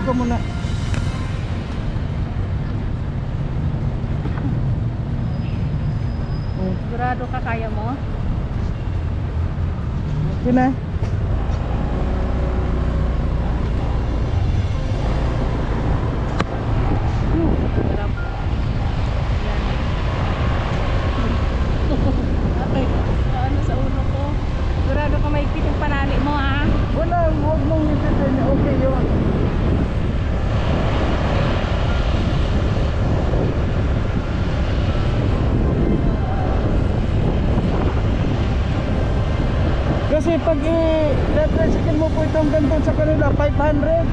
ka muna. Sigurado ka kaya mo? Okay na. Sarap. Yan. Okay. Ano sa ulo ko? Sigurado ka maigpit yung panali mo, ha? Wala, huwag mong ititin. Okay yun. Kasi pag i-retricycle mo po itong ganito sa kanila, 500.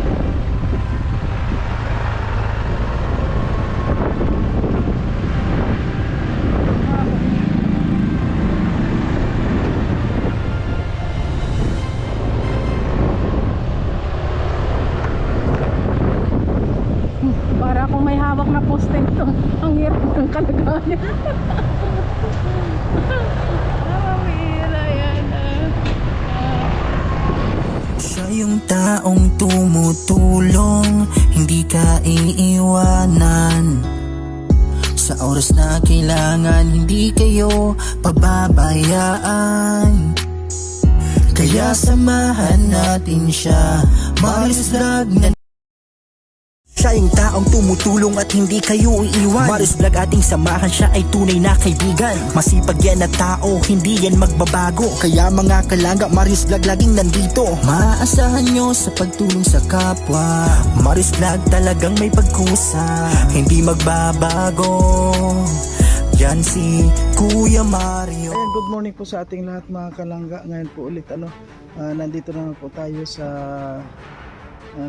Para kung may hawak na poste ito, ang hirap ng kalagayan. Mawira yan. Siya yung taong tumutulong, hindi ka iiwanan. Sa oras na kailangan, hindi kayo pababayaan. Kaya samahan natin siya, Marius Vlog na. Siya yung taong tumutulong at hindi kayo iiwan. Marius Vlog ating samahan, siya ay tunay na kaibigan. Masipag yan na tao, hindi yan magbabago. Kaya mga kalangga, Marius Vlog laging nandito. Maaasahan nyo sa pagtulong sa kapwa. Marius Vlog talagang may pagkusa, hindi magbabago. Yan si Kuya Mario. Ayan, good morning po sa ating lahat mga kalangga. Ngayon po ulit nandito na po tayo sa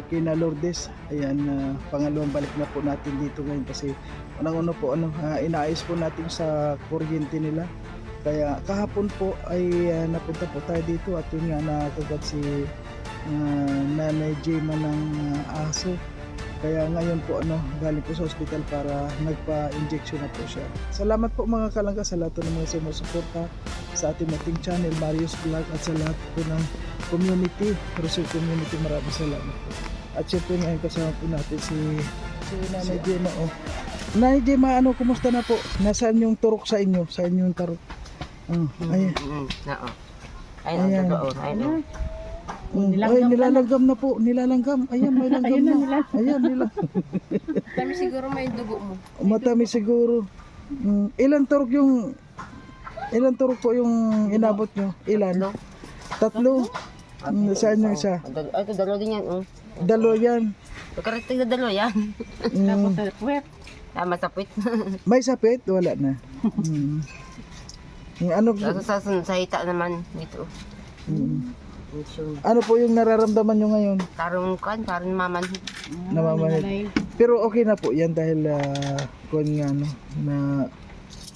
Kina Lourdes. Ayan, pangalawang balik na po natin dito ngayon kasi unang-una po inaayos po natin sa kuryente nila. Kaya kahapon po ay napunta po tayo dito at yun nga nakagat si Nanay Jema ng aso. Kaya ngayon po galing po sa ospital para nagpa-injection na po siya. Salamat po mga kalangga sa lahat ng mga sumusuporta sa ating channel Marius Vlog at sa lahat po ng community, Rosul community. Maraming salamat po. At syempre ngayon kasama po natin si Nanay Jema. Nanay Jema, kumusta na po? Nasaan yung turok sa inyo? Sa inyong turok? Ayan. Ayun, Ayan. Ay, nilalanggam na po. Nilalanggam. Ayan, may langgam na. Ayan, nilalanggam. Matamis siguro may dugo mo. Matamis siguro. Ilan turok po yung inabot nyo? Ilan? Tatlo. Saan yung isa? Ay, ito dalawa din yan. Dalawa yan. Pagkarating na dalawa yan. Tapos sa puwet. Tama sa puwet. May sapit? Wala na. Ano, Sa hita naman dito. ano po yung nararamdaman nyo ngayon? Tarong mamanhid. Namamanid. Pero okay na po yan dahil kuwan nga na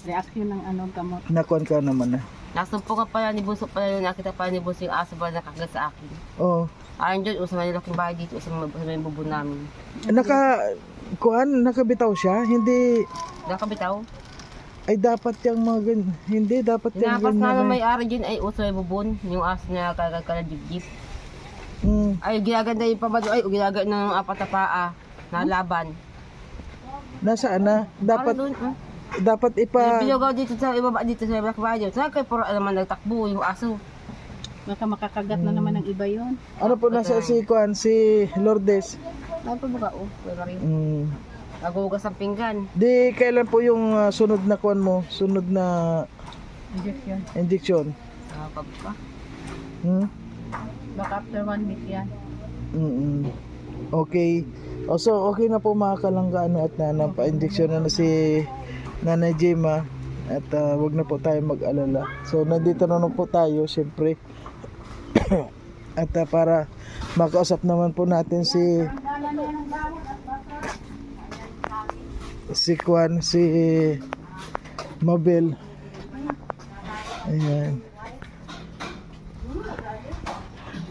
Reaction ng gamot. nakuan ka naman na. Nasumpo ka pala ni Bunso pala yun. Nakita pala ni Bunso yung aso ba nakagat sa akin. Oo. Ayun dyan, sa malaking bahay dito, sa may bubo namin. Nakabitaw siya? Hindi, Nakabitaw. ay dapat yung mga ganyan. Hindi, dapat yung Napas nga ganyan. na may-ari dyan ay uso may bubon. Yung aso na kagagkalajib-jib. Ay, ginaganda yung pabado. Ay, ginaganda ng apat na paa na laban. Nasaan na? Dapat, Doon, dapat Binugaw dito sa ibaba dito sa Black Bayo. Saan kayo puro naman nagtakbo yung aso? Baka makakagat na naman ng iba yun. ano po nasa si Kuan, si Lourdes? Ano pa ba o? Wala rin. Nagugas ang pinggan. Di, kailan po yung sunod na Kuan mo? Sunod na Injection. injection? Nakapag pa. Hmm? Baka after 1 week yan. Okay. So, okay na po mga kalangga at pa-injection na si Nanay Jema at wag na po tayo mag-alala. So, nandito na po tayo, siyempre. At para makausap naman po natin si Kuan, si Mabel. Ayan.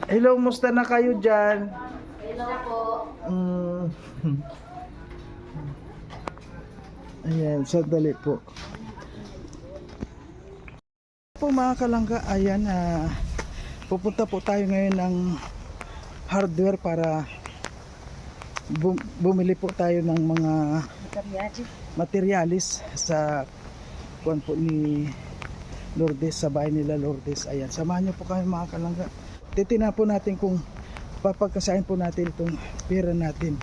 Hello, musta na kayo dyan? Hello po. Ayan, sandali po. Po mga kalangga, ayan, pupunta po tayo ngayon ng hardware para bumili po tayo ng mga materialis sa kuwan po ni Lourdes, sa bahay nila Lourdes. Ayan, samahan niyo po kami mga kalangga. Titingnan po natin kung papagkasahin po natin itong pera natin.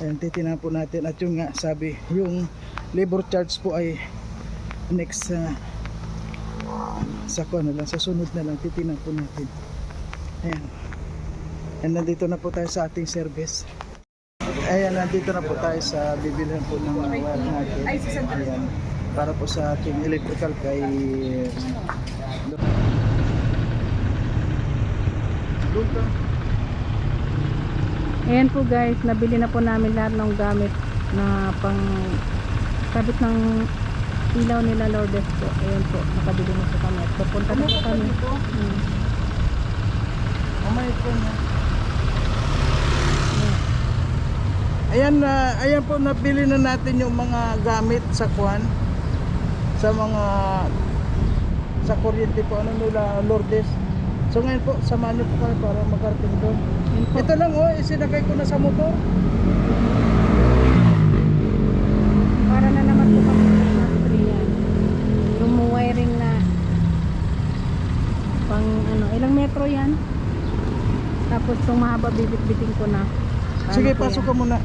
Ayan, titingnan po natin. At yung nga sabi, yung labor charge po ay next sa kuwan na lang, sa sunod na lang titingnan po natin. Ayan. And nandito na po tayo sa ating service. Ayan, nandito na po tayo sa bibilhan po ng wire natin. Ayan, para po sa ating electrical kay Ayan po guys, nabili na po namin lahat ng gamit na pang kabit ng ilaw nila Lourdes po. Ayan po, nakabili na po kami. At pupunta na po kami. Ayan, ayan po, nabili na natin yung mga gamit sa kuwan, sa mga sa kuryente po ano nila Lourdes. So ngayon po, samahan niyo po kami para makarating doon. Ito lang isinagay ko na sa motor. Para na naman po kami sa yan. Yung wiring na pang ano, ilang metro yan. Tapos itong mahaba bibit-biting ko na. Sige, Ano po pasok yan? ka muna.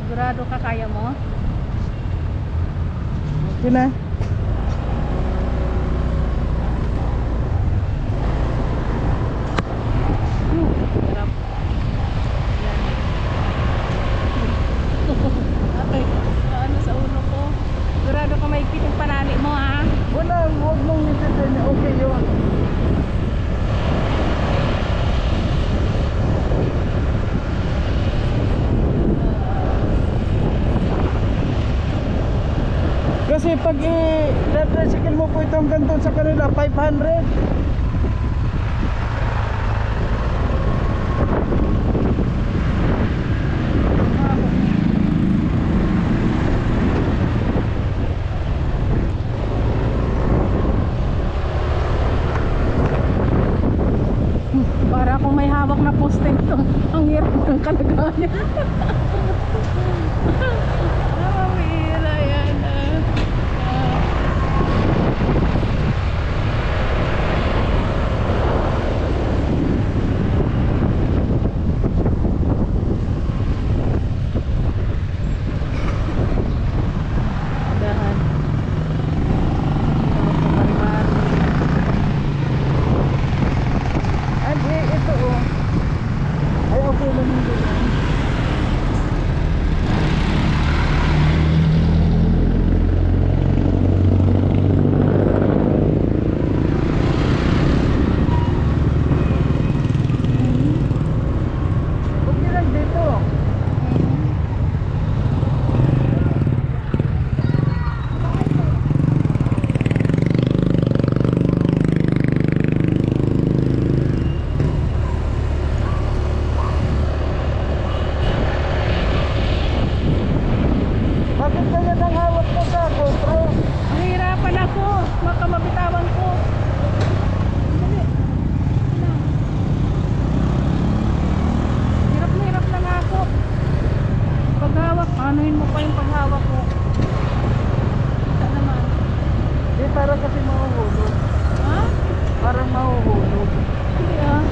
Sigurado ka kaya mo? Okay na. Sarap. Okay. Ano sa ulo ko? Sigurado ka maigpit yung panali mo ha? Wala, huwag mong nititin. Okay yun. Kasi pag i-recycle mo po ito hanggang doon sa kanila, 500. Para kung may hawak na poste ito, ang hirap ng kalagayan. Mamira yan. Dahan. Ay, ito ay okay lang yung ganyan. Okay lang dito. Bakit kaya nang hawak mo sa GoPro? Nahihirapan ako. Baka mabitawan ko. Dali. Hirap na hirap lang ako. Paghawak, anuhin mo pa yung paghawak ko. Isa naman. Di para kasi mahuhulog. Ha? Parang mahuhulog. Hindi ah.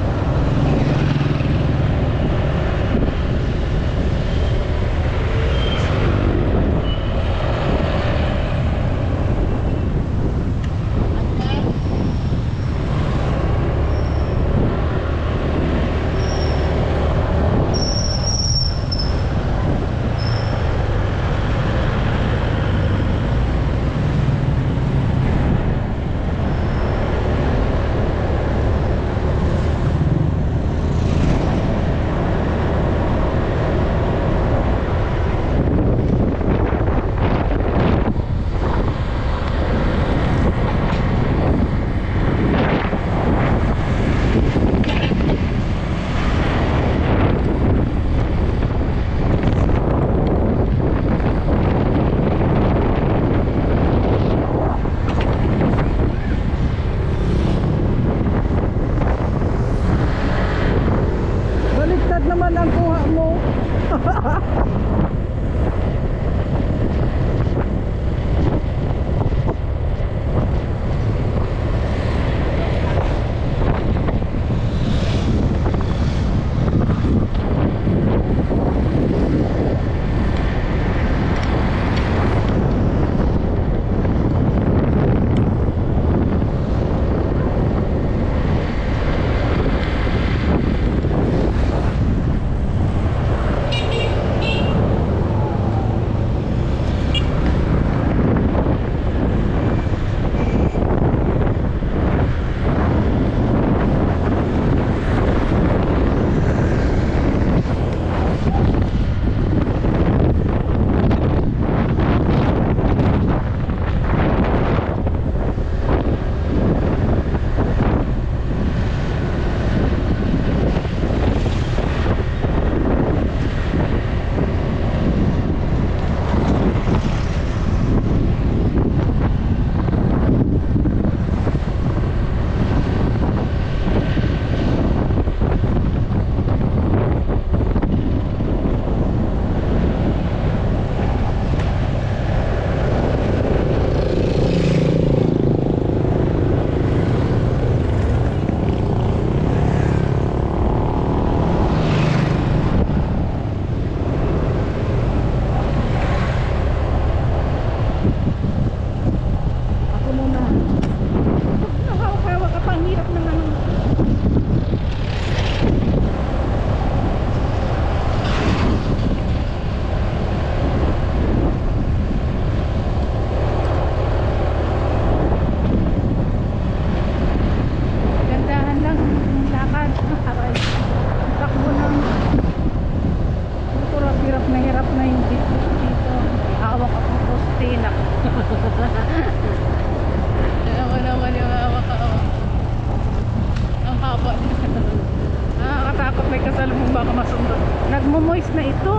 may kasalubong baka masundo. Nagmo-moist na ito.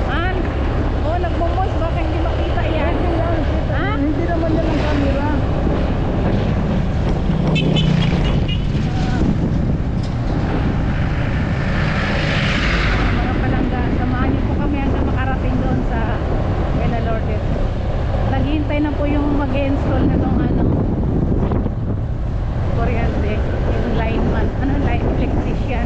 Ah, oh, nagmo-moist. Baka hindi makita yan. Ha? Hindi naman yan ang camera. Mga palangga, samahan niyo po kami hanggang makarating doon sa Villa Lourdes. Naghihintay na po yung mag-install na itong kuryente, yung lineman, line electrician.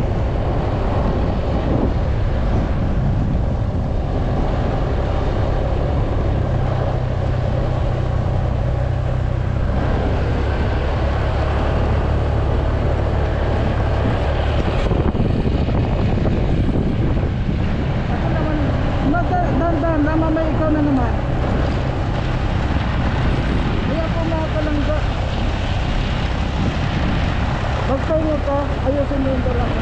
Dahan-dahan, namamay ikaw na naman. Kaya po mga kalangga. Magpahinga ka, ayusin mo yung dala ko.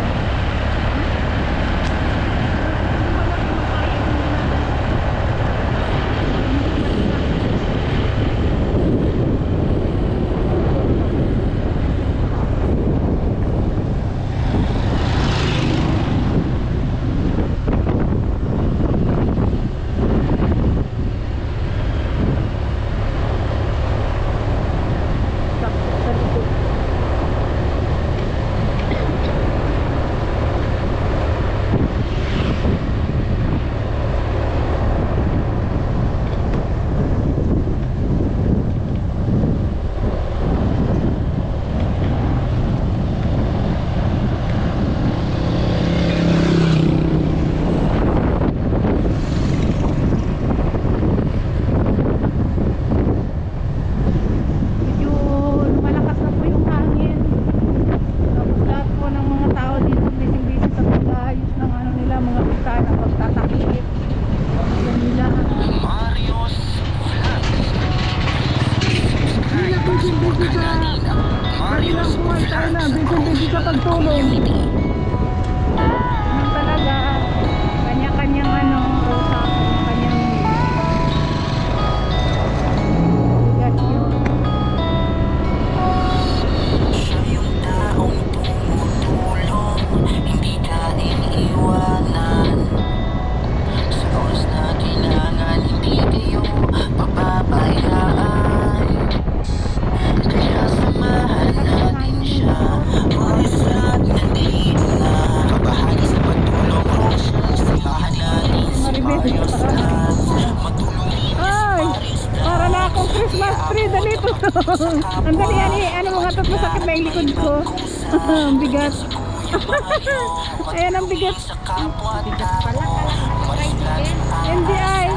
Busy sa pagtulong. Ano talaga, kanya-kanyang usap, kanyang bigat yun. Siya yung taong tumutulong, hindi ka iniiwanan. Sa oras na kailangan, hindi kayo pababayaan. Kaya samahan natin siya. Maayos lahat nandito na. Kabahagi sa pagtulong ko siya. Samahan natin si Marios lang. Matulungin Ay! Para na akong Christmas tree, dalito. Ang dali yan eh. Ano mga tatlo sakit na yung likod ko. Ang bigat. Ayan ang bigat. sa kapwa-tao. Maris lang Hindi ay.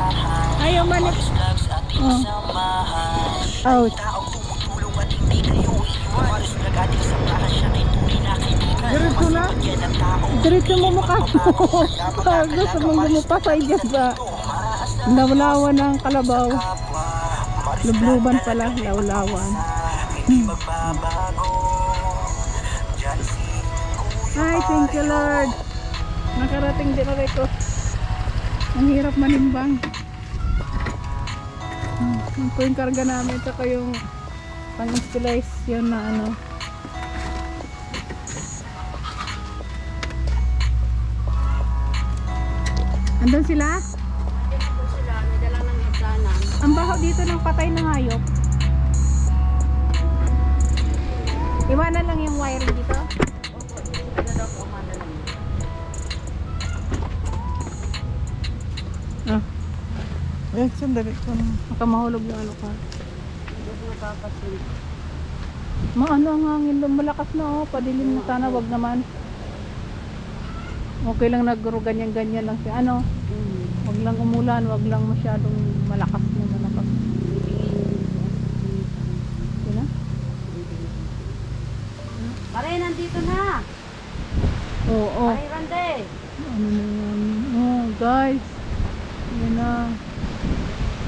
Ayaw manik. Vlogs ating samahan. Ouch. Taong tumutulong at hindi kayo iiwan. Maris Vlog ating samahan. Siya kay tunay na kaibigan. Diretso na. Yan ang taong Diretso mo mukha mo. Gusto mong gumupasay dyan sa lawlawan ng kalabaw. Lubluban pala, lawlawan. hindi magbabago. Diyan si Ay, thank you Lord. Nakarating din na ko. Ang hirap manimbang. Yung po yung karga namin, saka yung pang-instalize yun na Andun sila? May dalang ng hagdanan. Ang baho dito ng patay ng hayop. Iwanan lang yung wiring dito. Ah, Sandali ko na. baka mahulog yung ka. Maano ang hangin doon, malakas na padilim na sana, wag naman. Okay lang nagro ganyan-ganyan lang siya. Wag lang umulan, wag lang masyadong malakas na malakas. Sina? Pare, nandito na. Oo. Pare, Rande. Ano na yan? Oh, guys. Yan na.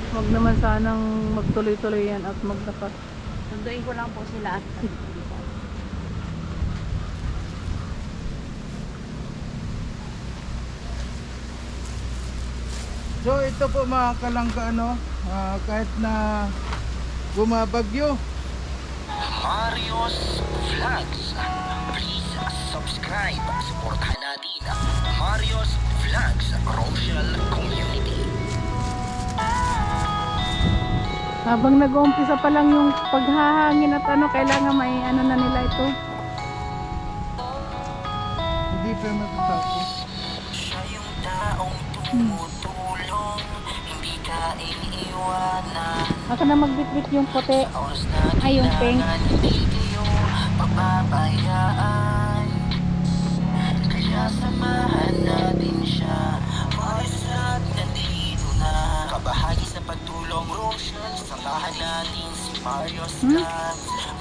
Wag naman sanang magtuloy-tuloy yan at maglakas. Sunduin ko lang po sila at So ito po mga kalangga kahit na bumabagyo, Marios Vlogs. Please subscribe. Support Habang nag-uumpisa pa lang yung paghahangin at ano, kailangan may ano na nila ito. Hindi pa matatapos. Siya yung taong tumutulong, hindi ka iniiwanan. Ako na magbitbit yung puti. Sa oras na Ay, yung pink. kailangan, hindi kayo pababayaan. Kaya samahan natin siya, Marius Vlog nandito na. Kabahagi sa pagtulong, Rochelle, samahan natin si Marius Vlog.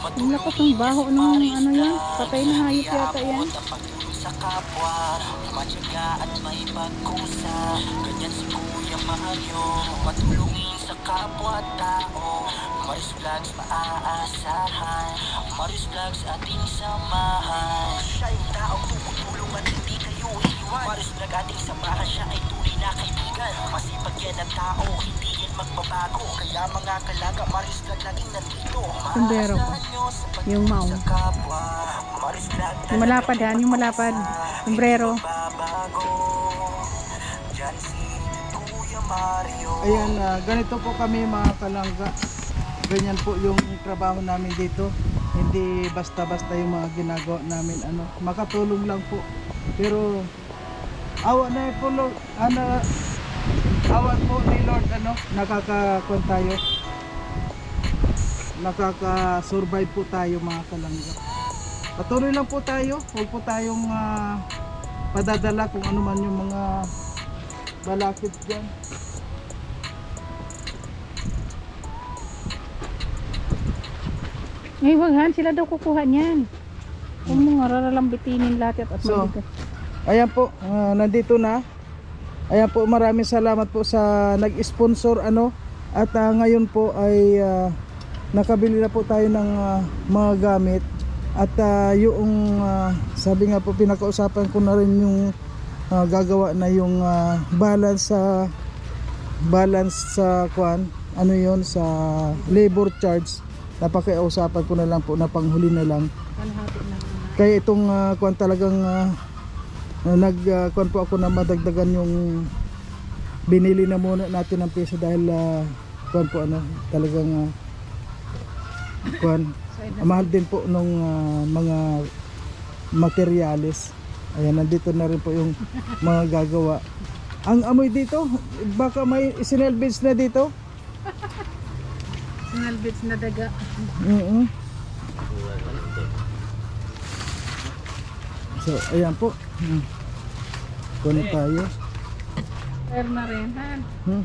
Ang lakas ng baho ng ano yan. Patay na hayop yata yan. Ang pagtulong sa kapwa, matyaga at may pagkusa. Ganyan si Kuya Mario, matulungin sa kapwa-tao. Marius Vlogs maaasahan, Marius Vlogs ating samahan. Siya yung taong tumutulong at hindi kayo iiwan. Marius Vlog ating samahan, siya ay tunay na kaibigan. Masipag yan ang tao, hindi yan magbabago. Kaya mga kalaga, Marius Vlog laging nandito. Sundero ko. Yung maong. Sa kapwa, Marius Vlog Yung malapad yan, yung malapad. Sombrero. babago. Diyan si Kuya Mario. Ayan, ganito po kami mga kalangga. Ganyan po yung trabaho namin dito. Hindi basta-basta yung mga ginagawa namin. Ano, makatulong lang po. Pero awa na po Lord. Awa po ni Lord, nakakakuan tayo. Nakaka-survive po tayo mga kalangga. Patuloy lang po tayo. Huwag po tayong padadala kung ano man yung mga balakid dyan. Ay, waghan. Sila daw kukuha niyan. Kung mga raralambitinin lahat at So, maligas. ayan po, nandito na. Ayan po, maraming salamat po sa nag-sponsor at ngayon po ay nakabili na po tayo ng mga gamit at yung sabi nga po pinakausapan ko na rin yung gagawa na yung balance sa kwan, sa labor charge. Napakiusapan ko na lang po na panghuli na lang. Kaya itong kwan talagang nagkuan po ako na madagdagan yung binili na muna natin ng piso dahil kuan po talagang kuan mahal din po nung mga materyales. Ayan, nandito na rin po yung mga gagawa. Ang amoy dito, baka may sinelbits na dito. Sinalbits na daga. So, ayan po. Kuno tayo. Retire na rin, ha? Hmm.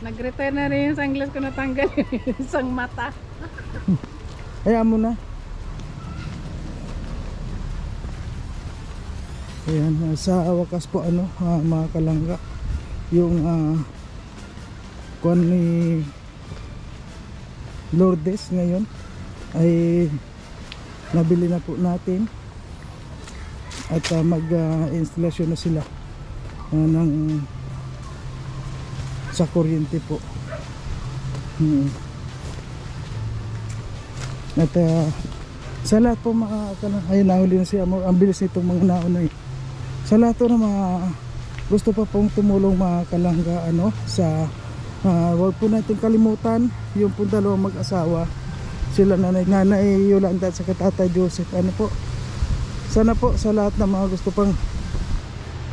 Nag-retire na rin yung sunglass ko natanggal. Isang mata. Ayan mo na. Ayan, sa wakas po mga kalangga, yung kuan ni Lourdes ngayon ay nabili na po natin at mag-instalasyon na sila ng sa kuryente po. At sa lahat po ayun, nahuli na si Amor. Ang bilis nitong mga nauna sa lahat po na mga gusto pa pong tumulong mga kalangga sa huwag po natin kalimutan yung po dalawang mag-asawa, sila nanay Yolanda at sa tatay Joseph. Sana po sa lahat ng mga gusto pang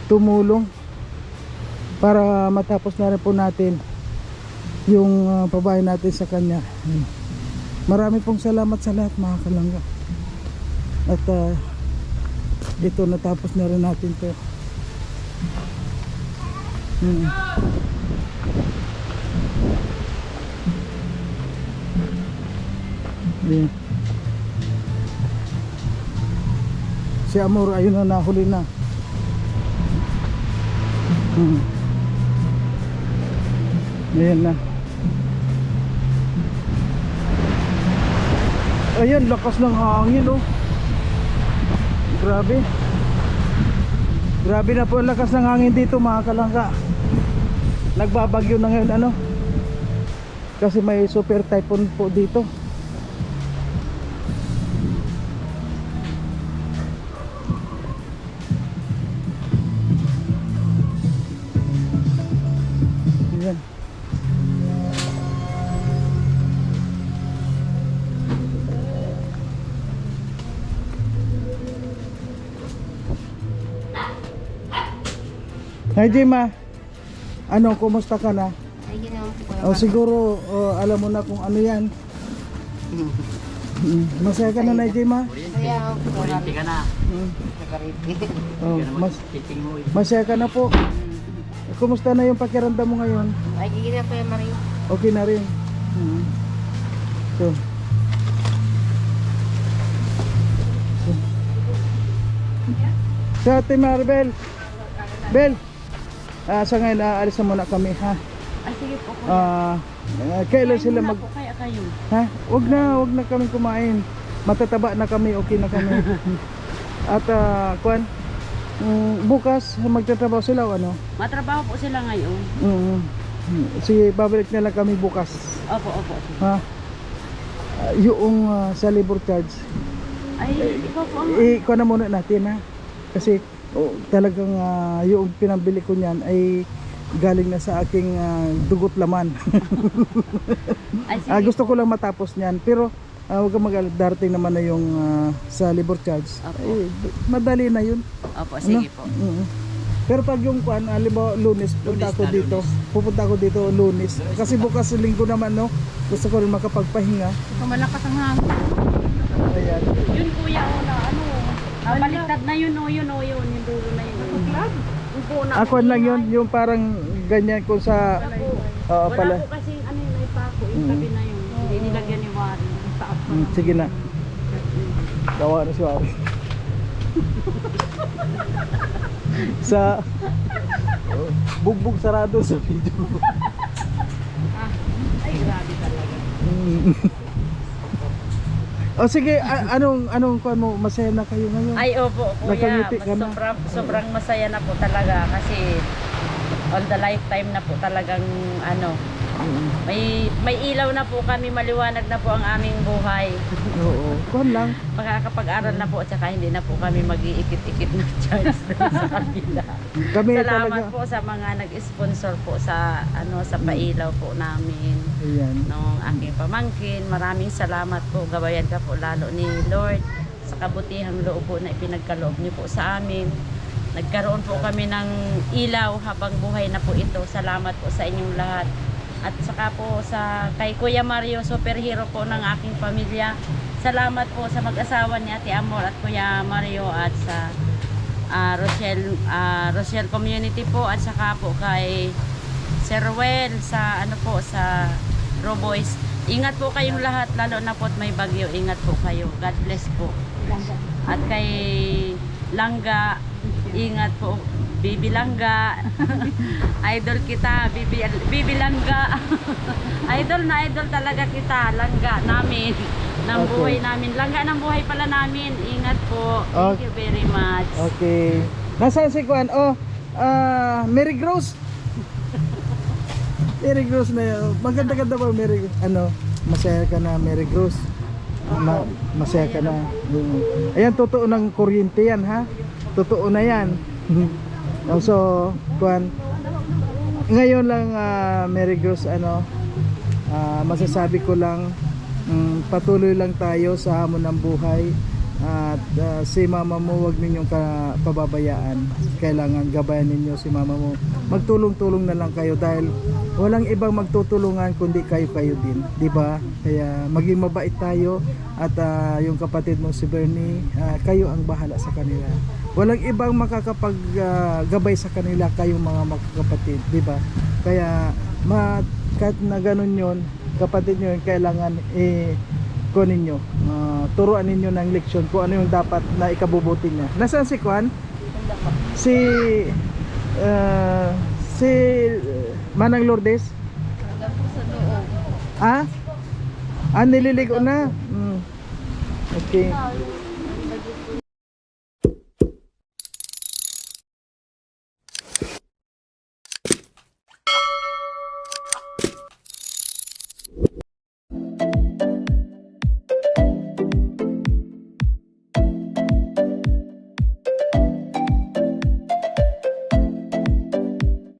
tumulong para matapos na rin po natin yung pabahay natin sa kanya. Marami pong salamat sa lahat mga kalangga. At ito, natapos na rin natin to. Yeah. Si Amor ayun na, nahuli na. Ayan na. Ayan, lakas ng hangin Grabe. Grabe na po ang lakas ng hangin dito mga kalangga. Nagbabagyo na ngayon kasi may super typhoon po dito. Ayan. Hi Jema, ano, kumusta ka na? Ay, ginawa po O siguro, alam mo na kung ano yan. Masaya ka na na Jema? Kaya po. Kurente ka na. Oh, masaya ka na po. Kumusta na yung pakiramdam mo ngayon? Ay, gigina po yung Marie. Okay na rin. So. Sa Ate Maribel. Bel. Sa ngayon, alis na muna kami, ha? Ay, sige po. Kailan sila mag... Kaya kayo. Ha? Wag na kami kumain. Matataba na kami, okay na kami. At kuan, bukas magtatrabaho sila o ano? Matrabaho po sila ngayon. Sige, babalik na lang kami bukas. Opo. Ha? Yung sa labor charge. Ay, ikaw po ang... Ikuha na muna natin, ha? Kasi talagang yung pinambili ko niyan ay galing na sa aking dugot laman. Ay, sige. Gusto ko lang matapos niyan, pero huwag kang darating naman na yung sa labor charge. Opo. Madali na yun. Opo, sige po. Pero pag yung kuan, halimbawa Lunes, pupunta ako dito Lunes. Kasi bukas linggo naman, no? Gusto ko rin makapagpahinga. Malakas ang hangin. Ayan. Yun kuya, ano, baliktad na yun, yung dulo na yun. Ako lang yun, yung parang ganyan kung sa Wala pala. po kasi ano yun, ay pako, yung tabi na yun. Hindi nilagyan ni Warren. Taas pa lang. Sige na. Gawa na si Wari. Sa bugbog sarado sa video. Ay, grabe talaga. O sige, anong kuan mo, masaya na kayo ngayon? Ay, opo, kuya. Nakangiti ka na. Sobrang masaya na po talaga kasi all the lifetime na po talagang ano, may ilaw na po kami, maliwanag na po ang aming buhay. Oo, kuan lang. Makakapag-aral na po at saka hindi na po kami mag-iikit-ikit na charge sa kabila. Kami Salamat talaga. po sa mga nag-sponsor po sa ano sa pailaw po namin. Ayan. Nung aking pamangkin, maraming salamat po. Gabayan ka po lalo ni Lord sa kabutihang loob po na ipinagkaloob niyo po sa amin. Nagkaroon po kami ng ilaw habang buhay na po ito. Salamat po sa inyong lahat. At saka po sa kay Kuya Mario, superhero po ng aking pamilya. Salamat po sa mag-asawa ni Ate Amor at Kuya Mario at sa Rochelle Community po at saka po kay Sir Well sa ano po sa Roboys. Ingat po kayong lahat, lalo na po at may bagyo. Ingat po kayo. God bless po. At kay Langga, ingat po. Bibi Langga. Idol kita, Bibi Langga. Idol na idol talaga kita. Langga namin. Ng Okay. buhay namin. Langga ng buhay pala namin. Ingat po. Thank you very much. Okay. Nasaan si kuan? Mary Gross. Mary Gross na yun. Maganda-ganda ba Mary? Masaya ka na Mary Gross? Masaya ka na. Ayan, totoo ng kuryente yan, ha? Totoo na yan. So, kuan, ngayon lang Mary Gross, masasabi ko lang, patuloy lang tayo sa hamon ng buhay. At si mama mo, wag ninyong pababayaan. Kailangan gabayan ninyo si mama mo. Magtulong-tulong na lang kayo dahil walang ibang magtutulungan kundi kayo din, di ba? Kaya maging mabait tayo at yung kapatid mo si Bernie, kayo ang bahala sa kanila. Walang ibang makakapaggabay sa kanila, kayong mga magkakapatid, di ba? Kaya kahit na ganun yon, kapatid nyo, kailangan kunin nyo, turuan ninyo ng leksyon kung ano yung dapat na ikabubuti niya. Nasaan si Kwan? Si Manang Lourdes? Nililigo na? Okay.